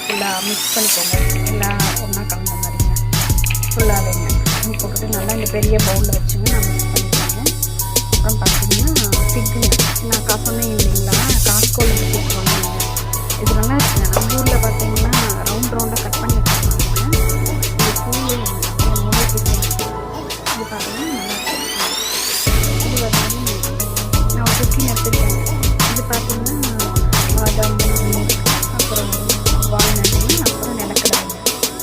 ஃபுல்லாக மிக்ஸ் பண்ணிக்கோங்க. எல்லாம் ஒன்றா கலந்த மாதிரிங்க ஃபுல்லாகவேங்க போட்டுட்டு நல்லா இந்த பெரிய பவுலில் வச்சுங்க நான் மிக்ஸ் பண்ணிக்கிறேங்க. அப்புறம் பார்த்தீங்கன்னா ஃபிக்குங்க, நான் சொன்னேன் இல்லைங்களா காஸ்கோவில் ஃபிக் வாங்கினேங்க. இது நல்லா இருக்குங்க. நம்ம ஊரில் பார்த்தீங்கன்னா ரவுண்டாக கட் பண்ணி வச்சுருக்காங்க. இது பூண்டு இது பார்த்தீங்கன்னா நல்லா இருக்கும். இது வந்து நான் ஒரு 15 எடுத்துருக்கேன். இது பார்த்தீங்கன்னா பாதாம், அப்புறம் வால்நட்டு, அப்புறம் நிலக்கடலைங்க.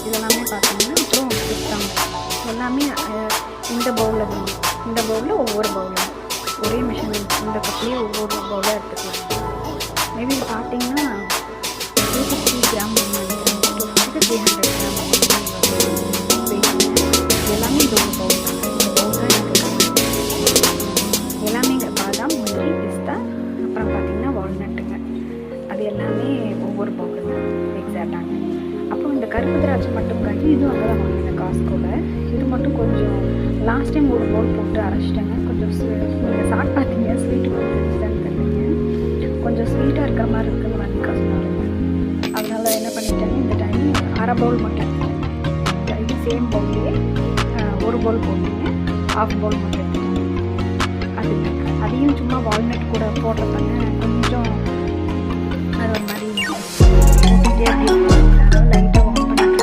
இதெல்லாமே பார்த்தீங்கன்னா அப்புறம் பிஸ்தாங்க எல்லாமே இந்த பவுலில் வேணும். இந்த பவுலில் ஒவ்வொரு பவுலும் ஒரே மெஷர்மெண்ட் இந்த கப்லேயே ஒவ்வொரு பவுலாக எடுத்துக்கலாம். மேபி இது பார்த்தீங்கன்னா 250 கிராம் நினைக்கிறேன், 250 to 300 கிராம் எல்லாமே இந்த ஒரு பவுல் தாங்க. இந்த பவுல் தான் எனக்கு எல்லாமே இங்கே பாதாம், முந்திரி, பிஸ்தா, அப்புறம் பார்த்தீங்கன்னா வால்நட்டுங்க. அது எல்லாமே ஒவ்வொரு பவுலுங்க எக்ஸாக்டாங்க. அப்புறம் இந்த கருப்பு திராட்சை மட்டும் காய்ச்சி இதுவும் அங்கே தான் வாங்கினேன் காஸ்கோவில். இது மட்டும் கொஞ்சம் லாஸ்ட் டைம் ஒரு பவுல் போட்டு அரைச்சிட்டேங்க. கொஞ்சம் நீங்கள் சாப்பிட்டு பார்த்தீங்க ஸ்வீட்டு கொடுத்துருச்சுன்னு தெரியலைங்க. கொஞ்சம் ஸ்வீட்டாக இருக்கிற மாதிரி இருக்குதுன்னு வாங்கிக்க சொன்னாருங்க. அதனால் என்ன பண்ணிட்டேங்க, இந்த டைம் அரை பவுல் மட்டும் எடுத்துட்டேன். இது சேம் பவுல்லையே ஒரு பவுல் போட்டுங்க, ஹாஃப் பவுல் மட்டும் எடுத்துட்டேன். அதையும் சும்மா வால்நட் கூட போடுறதாங்க கொஞ்சம் அது ஒரு மாதிரி போட்டுகிட்டே அப்படி லைட்டாக வார்ம் பண்ணிட்டு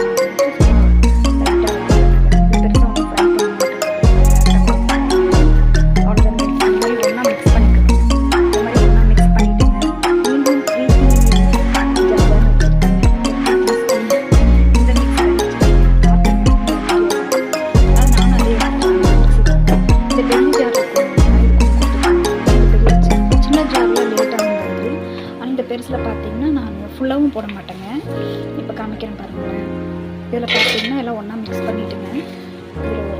பெருசில் பார்த்தீங்கன்னா நான் ஃபுல்லாகவும் போட மாட்டேங்க. இப்போ காமிக்கிறேன் பாருங்களேன். இதில் பார்த்தீங்கன்னா எல்லாம் ஒன்றா மிக்ஸ் பண்ணிவிட்டுங்க. இதில்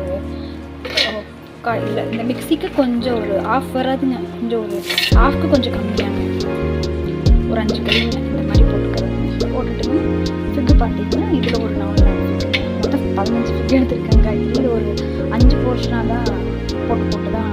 ஒரு இல்லை இந்த மிக்சிக்கு கொஞ்சம் ஒரு ஆஃப் வராதுங்க, கொஞ்சம் ஒரு ஆஃப்க்கு கொஞ்சம் கம்மியாங்க, ஒரு 5 கிலோ இந்த மாதிரி போட்டுட்டுங்க. ஃபிக்கு பார்த்தீங்கன்னா இதில் ஒரு 4 மொத்தம் 15 ஃபிக் எடுத்துருக்கேங்க. இதில் ஒரு 5 போர்ஷனாக தான் போட்டு தான்